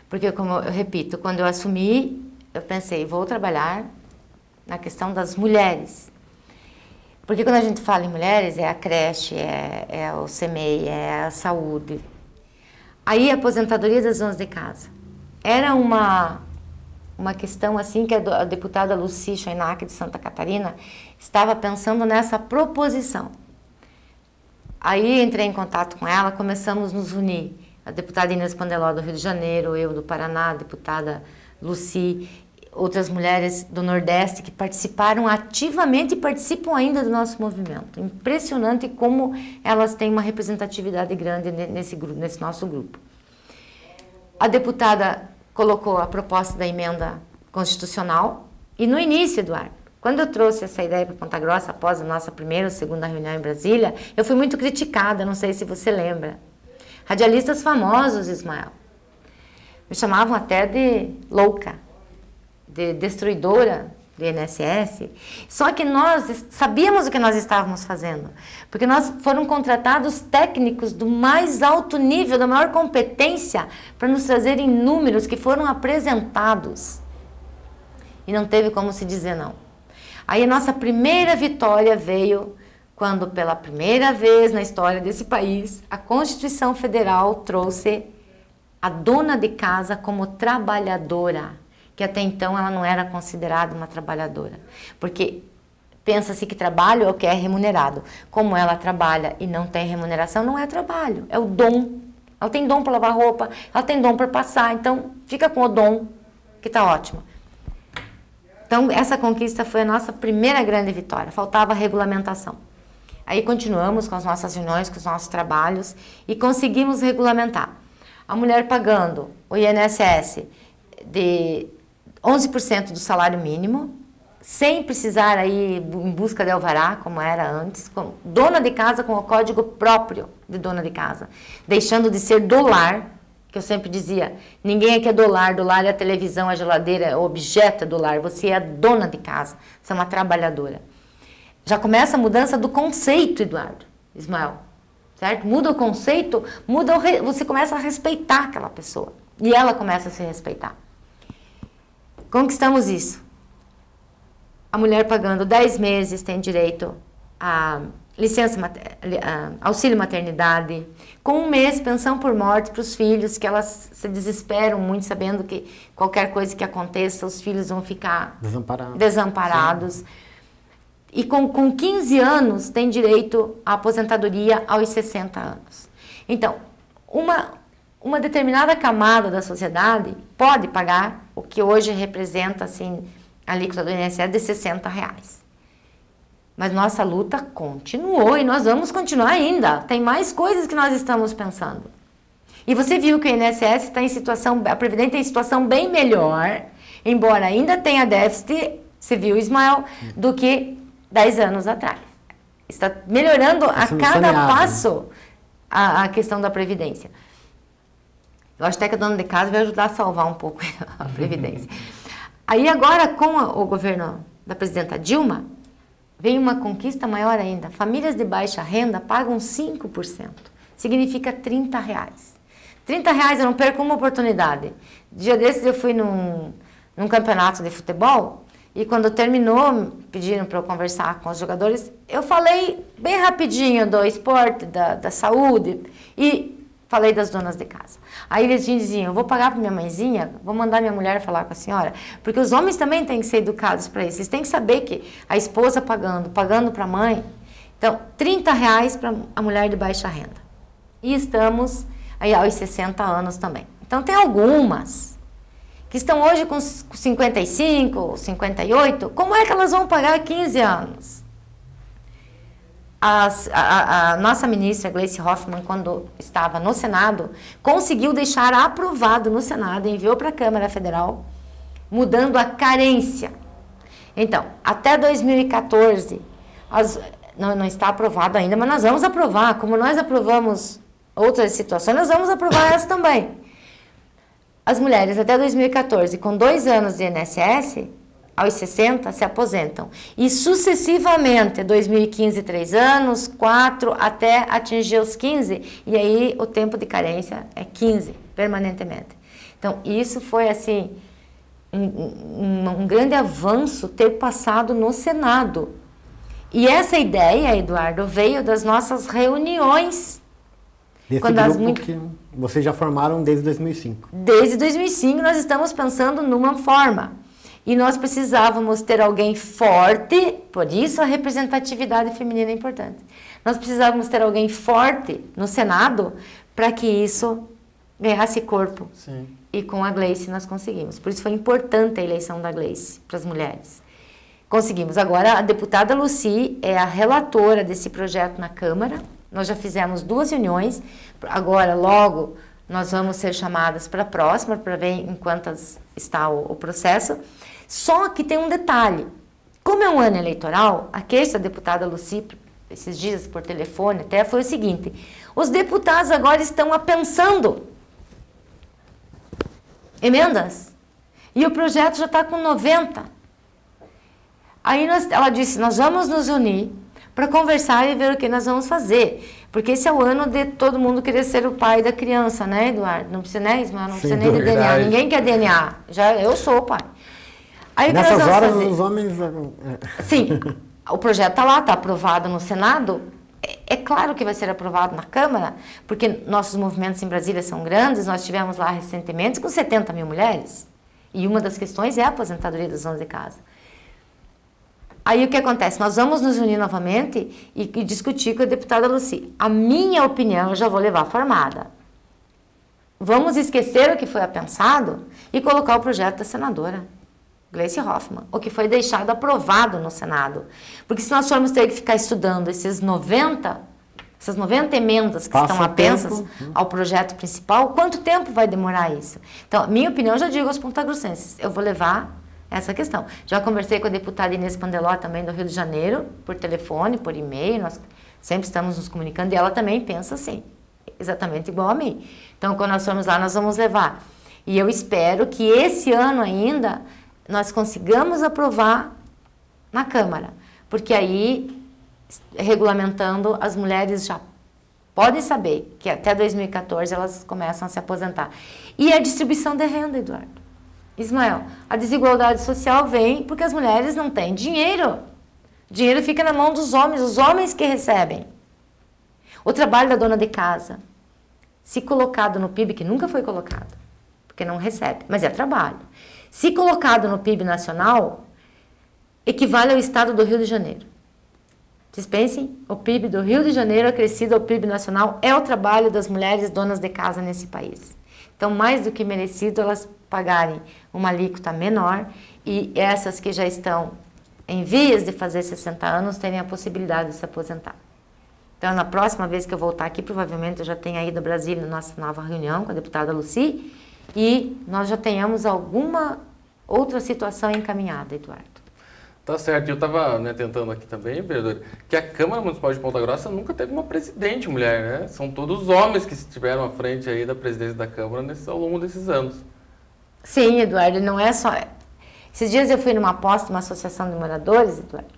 Porque, como eu repito, quando eu assumi, eu pensei, vou trabalhar na questão das mulheres. Porque quando a gente fala em mulheres, é a creche, é o CMEI, é a saúde. Aí a aposentadoria das donas de casa. Era uma questão assim que a deputada Lucy Scheinak de Santa Catarina estava pensando nessa proposição. Aí entrei em contato com ela, começamos a nos unir. A deputada Inês Pandeló do Rio de Janeiro, eu do Paraná, a deputada Lucy, outras mulheres do Nordeste que participaram ativamente e participam ainda do nosso movimento. Impressionante como elas têm uma representatividade grande nesse nosso grupo. A deputada colocou a proposta da emenda constitucional e no início, Eduardo, quando eu trouxe essa ideia para Ponta Grossa após a nossa primeira ou segunda reunião em Brasília, eu fui muito criticada, não sei se você lembra. Radialistas famosos, Ismael, me chamavam até de louca, de destruidora do INSS, só que nós sabíamos o que nós estávamos fazendo, porque nós foram contratados técnicos do mais alto nível, da maior competência, para nos trazerem números que foram apresentados, e não teve como se dizer não. Aí a nossa primeira vitória veio quando, pela primeira vez na história desse país, a Constituição Federal trouxe a dona de casa como trabalhadora, que até então ela não era considerada uma trabalhadora, porque pensa-se que trabalho é o que é remunerado. Como ela trabalha e não tem remuneração, não é trabalho, é o dom. Ela tem dom para lavar roupa, ela tem dom para passar, então fica com o dom, que está ótimo. Então essa conquista foi a nossa primeira grande vitória, faltava regulamentação. Aí continuamos com as nossas reuniões, com os nossos trabalhos e conseguimos regulamentar. A mulher pagando o INSS de 11% do salário mínimo, sem precisar ir em busca de alvará, como era antes, com dona de casa com o código próprio de dona de casa, deixando de ser do lar, que eu sempre dizia, ninguém aqui é do lar é a televisão, a geladeira, é o objeto do lar, você é a dona de casa, você é uma trabalhadora. Já começa a mudança do conceito, Eduardo, Ismael, certo? Muda o conceito, você começa a respeitar aquela pessoa, e ela começa a se respeitar. Conquistamos isso. A mulher pagando 10 meses tem direito a auxílio maternidade, com 1 mês pensão por morte para os filhos, que elas se desesperam muito sabendo que qualquer coisa que aconteça, os filhos vão ficar desamparados. Sim. E com 15 anos tem direito à aposentadoria aos 60 anos. Então, uma determinada camada da sociedade pode pagar o que hoje representa assim, a alíquota do INSS de R$60. Mas nossa luta continuou e nós vamos continuar ainda. Tem mais coisas que nós estamos pensando. E você viu que o INSS está em situação, a Previdência está em situação bem melhor, embora ainda tenha déficit, você viu, Ismael, do que 10 anos atrás. Está melhorando a cada passo a questão da Previdência. Eu acho até que a dona de casa vai ajudar a salvar um pouco a Previdência. Aí agora, com o governo da presidenta Dilma, vem uma conquista maior ainda. Famílias de baixa renda pagam 5%. Significa R$30. R$30 eu não perco uma oportunidade. Dia desses eu fui num campeonato de futebol e quando terminou, pediram para eu conversar com os jogadores, eu falei bem rapidinho do esporte, da saúde e falei das donas de casa. Aí eles diziam, eu vou pagar para minha mãezinha, vou mandar minha mulher falar com a senhora, porque os homens também têm que ser educados para isso. Eles têm que saber que a esposa pagando para a mãe. Então, R$30 para a mulher de baixa renda. E estamos aí aos 60 anos também. Então, tem algumas que estão hoje com 55, 58. Como é que elas vão pagar 15 anos? A nossa ministra, Gleice Hoffmann, quando estava no Senado, conseguiu deixar aprovado no Senado, enviou para a Câmara Federal, mudando a carência. Então, até 2014, não está aprovado ainda, mas nós vamos aprovar. Como nós aprovamos outras situações, nós vamos aprovar essa também. As mulheres até 2014, com 2 anos de INSS, aos 60 se aposentam. E sucessivamente, 2015, 3 anos, 4, até atingir os 15. E aí o tempo de carência é 15, permanentemente. Então, isso foi assim, um grande avanço ter passado no Senado. E essa ideia, Eduardo, veio das nossas reuniões. Desse quando grupo Vocês já formaram desde 2005. Desde 2005 nós estamos pensando numa forma. E nós precisávamos ter alguém forte, por isso a representatividade feminina é importante. Nós precisávamos ter alguém forte no Senado para que isso ganhasse corpo. Sim. E com a Gleice nós conseguimos. Por isso foi importante a eleição da Gleice para as mulheres. Conseguimos. Agora, a deputada Lucy é a relatora desse projeto na Câmara. Nós já fizemos 2 reuniões. Agora, logo, nós vamos ser chamadas para a próxima, para ver em quantas está o processo. Só que tem um detalhe. Como é um ano eleitoral, a queixa da deputada Lucy, esses dias por telefone até, foi o seguinte. Os deputados agora estão pensando emendas. E o projeto já está com 90. Aí ela disse, nós vamos nos unir para conversar e ver o que nós vamos fazer. Porque esse é o ano de todo mundo querer ser o pai da criança, né, Eduardo? Não precisa, né, Ismael? Não precisa nem de DNA. Ninguém quer DNA. Eu sou o pai. Aí, nessas horas, os homens... Sim, o projeto está lá, está aprovado no Senado. É claro que vai ser aprovado na Câmara, porque nossos movimentos em Brasília são grandes. Nós tivemos lá recentemente com 70 mil mulheres. E uma das questões é a aposentadoria das donas de casa. Aí o que acontece? Nós vamos nos unir novamente e discutir com a deputada Lucy. A minha opinião, eu já vou levar formada. Vamos esquecer o que foi pensado e colocar o projeto da senadora Gleice Hoffmann, o que foi deixado aprovado no Senado. Porque se nós formos ter que ficar estudando essas 90 emendas que estão apensas ao projeto principal, quanto tempo vai demorar isso? Então, minha opinião, eu já digo aos pontagrossenses, eu vou levar essa questão. Já conversei com a deputada Inês Pandeló, também do Rio de Janeiro, por telefone, por e-mail, nós sempre estamos nos comunicando, e ela também pensa assim, exatamente igual a mim. Então, quando nós formos lá, nós vamos levar. E eu espero que esse ano ainda nós consigamos aprovar na Câmara, porque aí, regulamentando, as mulheres já podem saber que até 2014 elas começam a se aposentar. E a distribuição de renda, Eduardo. Ismael, a desigualdade social vem porque as mulheres não têm dinheiro. O dinheiro fica na mão dos homens, os homens que recebem. O trabalho da dona de casa, se colocado no PIB, que nunca foi colocado, porque não recebe, mas é trabalho. Se colocado no PIB nacional, equivale ao estado do Rio de Janeiro. Vocês pensem, o PIB do Rio de Janeiro acrescido ao PIB nacional é o trabalho das mulheres donas de casa nesse país. Então, mais do que merecido elas pagarem uma alíquota menor e essas que já estão em vias de fazer 60 anos terem a possibilidade de se aposentar. Então, na próxima vez que eu voltar aqui, provavelmente eu já tenha ido a Brasília na nossa nova reunião com a deputada Lucy e nós já tenhamos alguma outra situação encaminhada, Eduardo. Tá certo. Eu estava tentando aqui também, vereador, que a Câmara Municipal de Ponta Grossa nunca teve uma presidente mulher, né? São todos homens que estiveram à frente aí da presidência da Câmara ao longo desses anos. Sim, Eduardo, não é só... Esses dias eu fui numa posse de uma associação de moradores, Eduardo.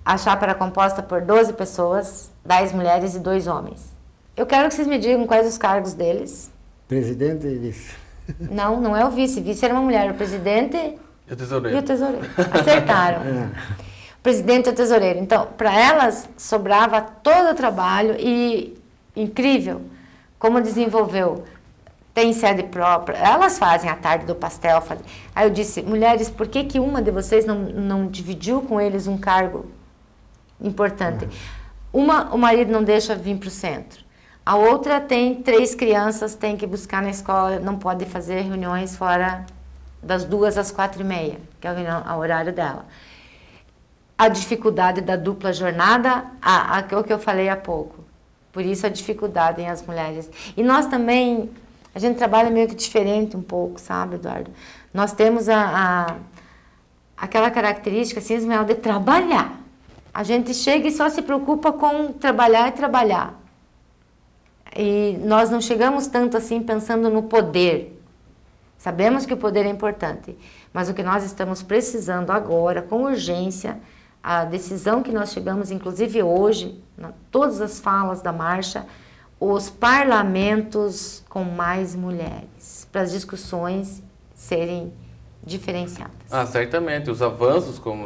A chapa era composta por 12 pessoas, 10 mulheres e 2 homens. Eu quero que vocês me digam quais os cargos deles. Presidente e vice. Não, não é o vice. Vice era uma mulher, o presidente E o tesoureiro. e o tesoureiro. Acertaram. O presidente e o tesoureiro. Então, para elas, sobrava todo o trabalho e incrível como desenvolveu. Tem sede própria, elas fazem a tarde do pastel. Aí eu disse, mulheres, por que uma de vocês não dividiu com eles um cargo importante? Uma, o marido não deixa vir para o centro. A outra tem 3 crianças, tem que buscar na escola, não pode fazer reuniões fora das 2 às 4h30, que é o horário dela. A dificuldade da dupla jornada, o que eu falei há pouco. Por isso a dificuldade em as mulheres. E nós também... A gente trabalha meio que diferente um pouco, sabe, Eduardo? Nós temos aquela característica, assim, Ismael, de trabalhar. A gente chega e só se preocupa com trabalhar e trabalhar. E nós não chegamos tanto assim pensando no poder. Sabemos que o poder é importante, mas o que nós estamos precisando agora, com urgência, a decisão que nós chegamos, inclusive hoje, todas as falas da marcha, os parlamentos com mais mulheres, para as discussões serem diferenciadas. Certamente. Os avanços, como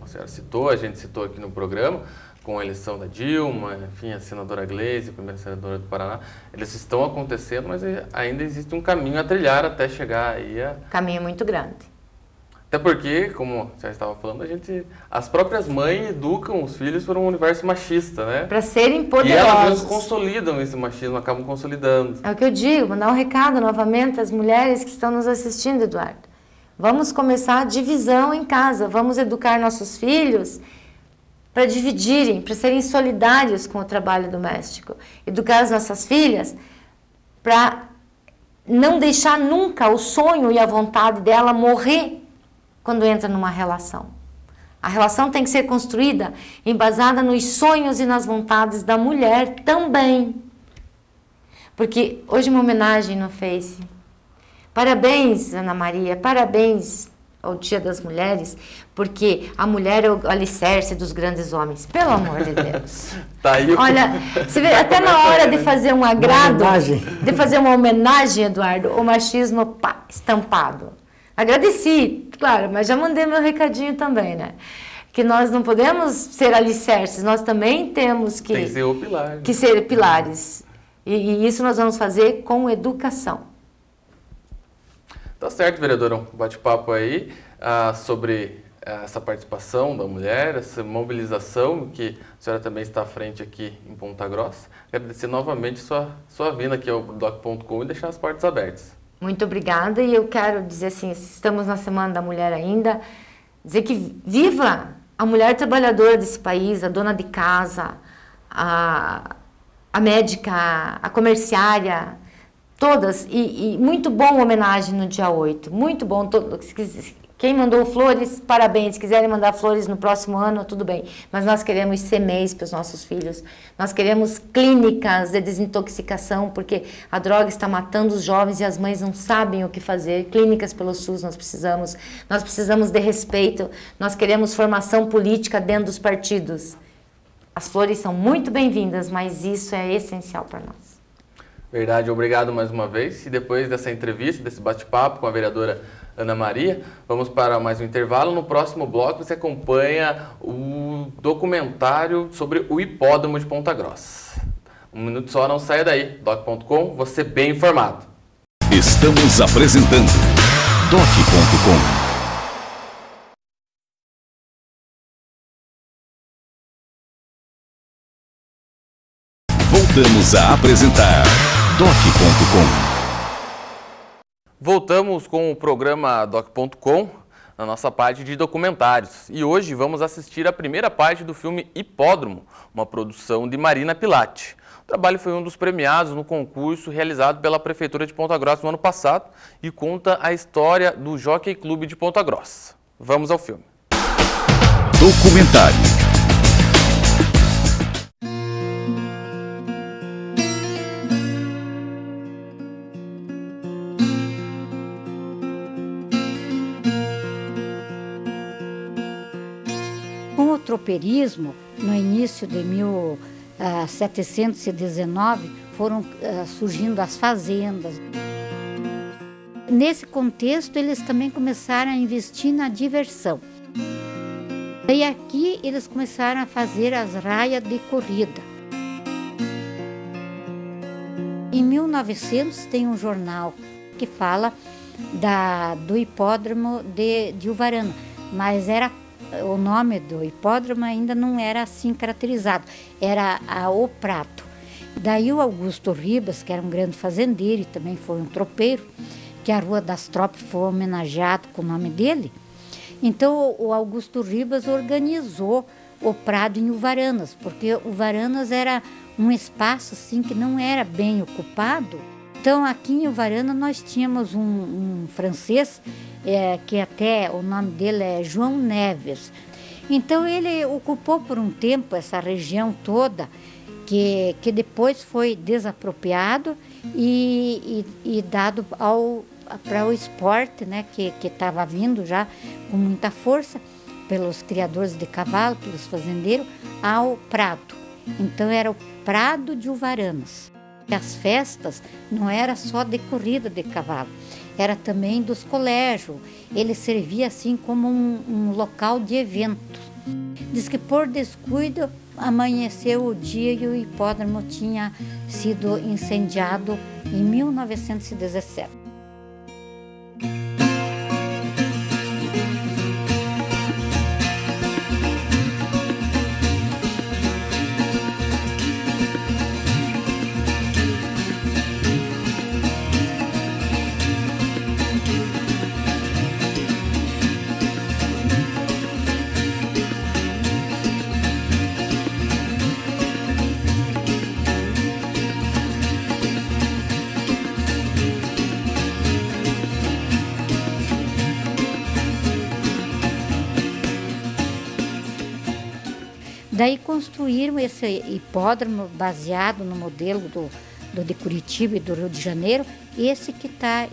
a senhora citou, a gente citou aqui no programa, com a eleição da Dilma, enfim, a senadora Gleisi, a primeira senadora do Paraná, eles estão acontecendo, mas ainda existe um caminho a trilhar até chegar aí a... Caminho muito grande. Até porque, como você já estava falando, as próprias mães educam os filhos para um universo machista, né? Para serem poderosos. E elas mesmas consolidam esse machismo, acabam consolidando. É o que eu digo, mandar um recado novamente às mulheres que estão nos assistindo, Eduardo. Vamos começar a divisão em casa, vamos educar nossos filhos para dividirem, para serem solidários com o trabalho doméstico. Educar as nossas filhas para não deixar nunca o sonho e a vontade dela morrer quando entra numa relação. A relação tem que ser construída embasada nos sonhos e nas vontades da mulher também. Porque hoje uma homenagem no Face. Parabéns, Ana Maria, parabéns ao Dia das Mulheres, porque a mulher é o alicerce dos grandes homens, pelo amor de Deus. Tá aí. Olha, você vê, até na hora de fazer um agrado, de fazer uma homenagem, Eduardo, o machismo pá, estampado. Agradeci, claro, mas já mandei meu recadinho também, né? Que nós não podemos ser alicerces, nós também temos que... Tem que ser o pilar. Que ser pilares. E isso nós vamos fazer com educação. Tá certo, vereadora, um bate-papo aí sobre essa participação da mulher, essa mobilização que a senhora também está à frente aqui em Ponta Grossa. Agradecer novamente sua vinda aqui ao doc.com e deixar as portas abertas. Muito obrigada, e eu quero dizer assim, estamos na Semana da Mulher ainda, dizer que viva a mulher trabalhadora desse país, a dona de casa, a médica, a comerciária, todas, e muito bom homenagem no dia 8, muito bom. Quem mandou flores, parabéns. Se quiserem mandar flores no próximo ano, tudo bem. Mas nós queremos CMEs para os nossos filhos. Nós queremos clínicas de desintoxicação, porque a droga está matando os jovens e as mães não sabem o que fazer. Clínicas pelo SUS nós precisamos. Nós precisamos de respeito. Nós queremos formação política dentro dos partidos. As flores são muito bem-vindas, mas isso é essencial para nós. Verdade, obrigado mais uma vez. E depois dessa entrevista, desse bate-papo com a vereadora Ana Maria, vamos para mais um intervalo. No próximo bloco você acompanha o documentário sobre o hipódromo de Ponta Grossa. Um minuto só, não saia daí. Doc.com, você bem informado. Estamos apresentando Doc.com. Voltamos a apresentar Doc.com. Voltamos com o programa Doc.com, na nossa parte de documentários. E hoje vamos assistir a primeira parte do filme Hipódromo, uma produção de Marina Pilati. O trabalho foi um dos premiados no concurso realizado pela Prefeitura de Ponta Grossa no ano passado e conta a história do Jockey Clube de Ponta Grossa. Vamos ao filme. Documentário. Com o tropeirismo, no início de 1719, foram surgindo as fazendas. Nesse contexto, eles também começaram a investir na diversão. E aqui eles começaram a fazer as raias de corrida. Em 1900 tem um jornal que fala do hipódromo de Uvarana, mas o nome do hipódromo ainda não era assim caracterizado, era o Prato. Daí o Augusto Ribas, que era um grande fazendeiro e também foi um tropeiro, que a Rua das Tropas foi homenageado com o nome dele. Então o Augusto Ribas organizou o Prado em Uvaranas, porque Uvaranas era um espaço assim que não era bem ocupado. Então aqui em Uvarana nós tínhamos um francês, que até o nome dele é João Neves. Então ele ocupou por um tempo essa região toda, que depois foi desapropriado e dado para o esporte, né, que estava vindo já com muita força pelos criadores de cavalo, pelos fazendeiros, ao Prado. Então era o Prado de Uvaranas. As festas não era só de corrida de cavalo, era também dos colégios. Ele servia assim como um local de eventos. Diz que por descuido amanheceu o dia e o hipódromo tinha sido incendiado em 1917. Daí construíram esse hipódromo baseado no modelo do de Curitiba e do Rio de Janeiro, esse que está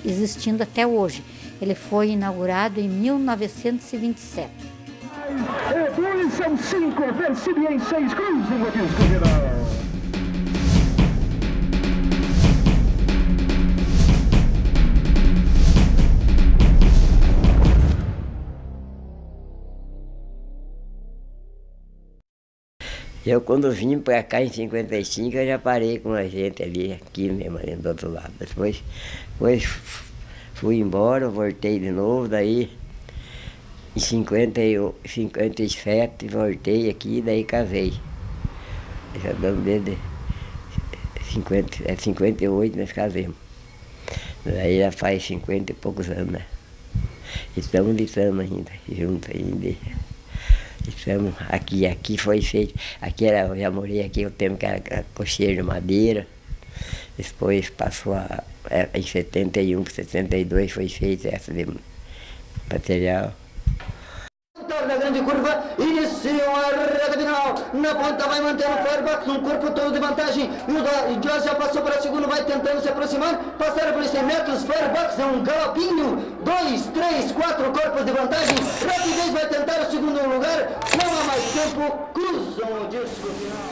existindo até hoje. Ele foi inaugurado em 1927. Dois são 5, vencido em 6 cruzes no disco final. Eu, quando vim para cá em 55, eu já parei com a gente ali, aqui mesmo, ali do outro lado. Depois fui embora, voltei de novo, daí em 57 voltei aqui, daí casei. Já dando desde 58 nós casamos. Daí já faz 50 e poucos anos, né? Estamos ainda, juntos ainda. Estamos aqui foi feito, eu já morei aqui o tempo que era cocheiro de madeira, depois passou em 71, 72 foi feito essa de material. Da grande curva, iniciou a reta final, na ponta vai mantendo o Fairbox, um corpo todo de vantagem, e o Dios já passou para o segundo, vai tentando se aproximar, passaram por 100 metros, Fairbox é um galopinho, 2, 3, 4 corpos de vantagem, rapidez vai tentar o segundo lugar, não há mais tempo, cruzam o disco final.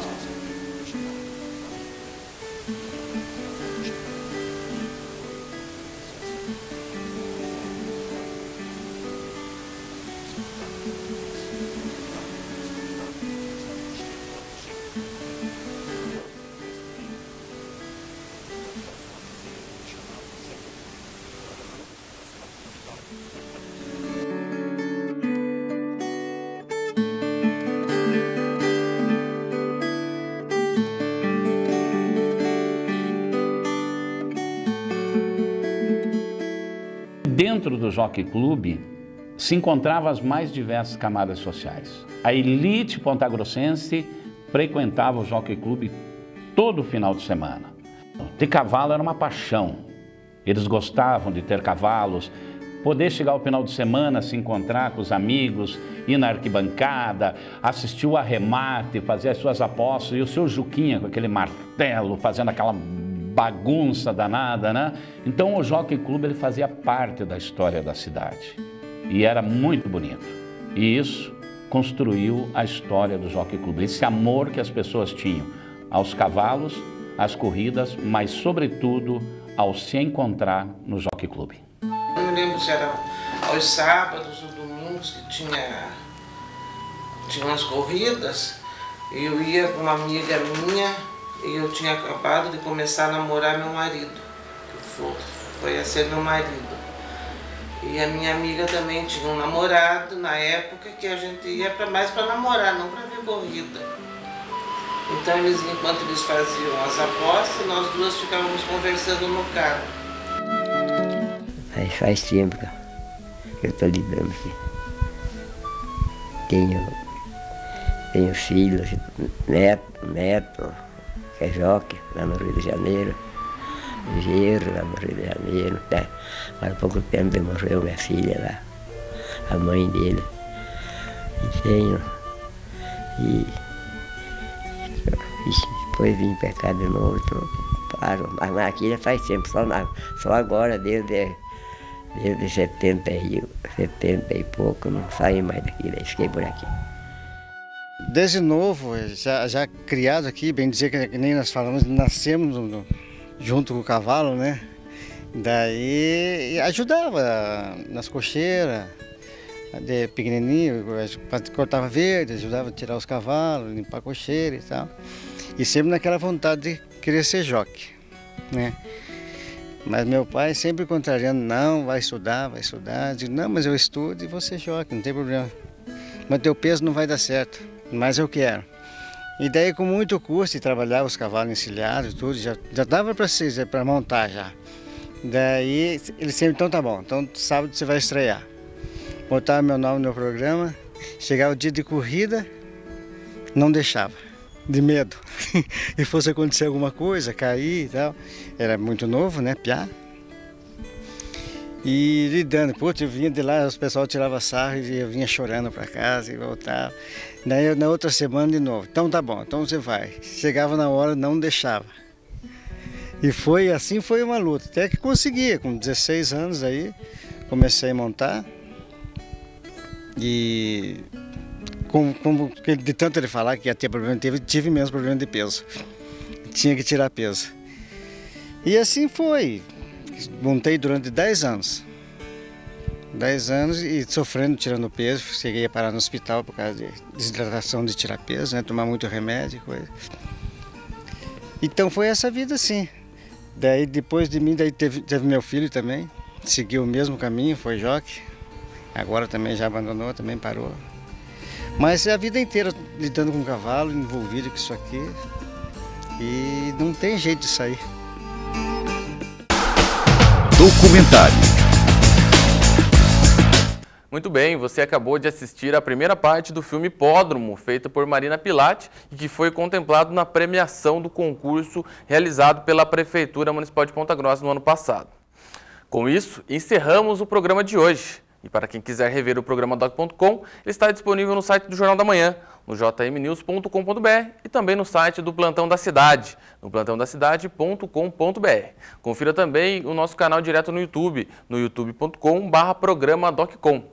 Dentro do Jockey Club se encontravam as mais diversas camadas sociais. A elite pontagrossense frequentava o Jockey Club todo final de semana. Ter cavalo era uma paixão. Eles gostavam de ter cavalos, poder chegar ao final de semana, se encontrar com os amigos, ir na arquibancada, assistir o arremate, fazer as suas apostas, e o seu Juquinha com aquele martelo, fazendo aquela bagunça danada, né? Então o Jockey Club ele fazia parte da história da cidade e era muito bonito. E isso construiu a história do Jockey Club, esse amor que as pessoas tinham aos cavalos, às corridas, mas sobretudo ao se encontrar no Jockey Club. Eu me lembro se era aos sábados ou domingos que tinha umas corridas, eu ia com uma amiga minha e eu tinha acabado de começar a namorar meu marido, que foi a ser meu marido. E a minha amiga também tinha um namorado na época que a gente ia mais para namorar, não para ver corrida. Então enquanto eles faziam as apostas, nós duas ficávamos conversando no carro. Faz tempo que eu estou lidando aqui. Tenho filhos, neto, que é jockey, lá no Rio de Janeiro, genro lá no Rio de Janeiro, né? Há pouco tempo morreu minha filha lá, a mãe dele. Depois vim para cá de novo, paro. Mas aqui já faz tempo, só agora, desde 70 e pouco, não saí mais daqui, daí fiquei por aqui. Desde novo, já criado aqui, bem dizer que nem nós falamos, nascemos junto com o cavalo, né? Daí ajudava nas cocheiras, de pequenininho, cortava verde, ajudava a tirar os cavalos, limpar a cocheira e tal. E sempre naquela vontade de querer ser jockey, né? Mas meu pai sempre contrariando, não, vai estudar. Eu digo, não, mas eu estudo e vou ser jockey, não tem problema. Mas teu peso não vai dar certo, mas eu quero. E daí com muito custo, trabalhava os cavalos encilhados, tudo, já dava para montar já. Daí ele sempre, então tá bom, então sábado você vai estrear. Botava meu nome no programa, chegava o dia de corrida, não deixava, de medo. E fosse acontecer alguma coisa, cair e tal. Era muito novo, né, piá. E lidando, putz, eu vinha de lá, os pessoal tirava sarro e eu vinha chorando para casa e voltava. Daí na outra semana de novo, então tá bom, então você vai. Chegava na hora, não deixava. E foi assim, foi uma luta, até que conseguia, com 16 anos aí, comecei a montar. E de tanto ele falar que ia ter problema, tive mesmo problema de peso. Tinha que tirar peso. E assim foi. Montei durante 10 anos. 10 anos e sofrendo, tirando peso. Cheguei a parar no hospital por causa de desidratação, de tirar peso, né? Tomar muito remédio e coisa. Então foi essa vida assim. Daí depois de mim, daí teve meu filho também. Seguiu o mesmo caminho, foi jockey. Agora também já abandonou, também parou. Mas é a vida inteira lidando com o cavalo, envolvido com isso aqui. E não tem jeito de sair. Documentário. Muito bem, você acabou de assistir a primeira parte do filme Hipódromo, feito por Marina Pilati e que foi contemplado na premiação do concurso realizado pela Prefeitura Municipal de Ponta Grossa no ano passado. Com isso, encerramos o programa de hoje. E para quem quiser rever o programa doc.com, ele está disponível no site do Jornal da Manhã, no jmnews.com.br e também no site do Plantão da Cidade, no plantãodacidade.com.br. Confira também o nosso canal direto no YouTube, no youtube.com/programa-doccom.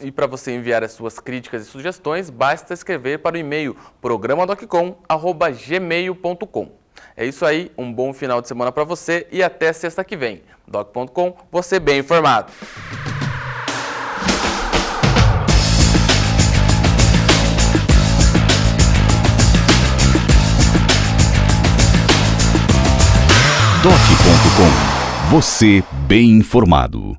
E para você enviar as suas críticas e sugestões, basta escrever para o e-mail programadoccom@gmail.com. É isso aí, um bom final de semana para você e até sexta que vem. Doc.com, você bem informado. Doc.com. Você bem informado.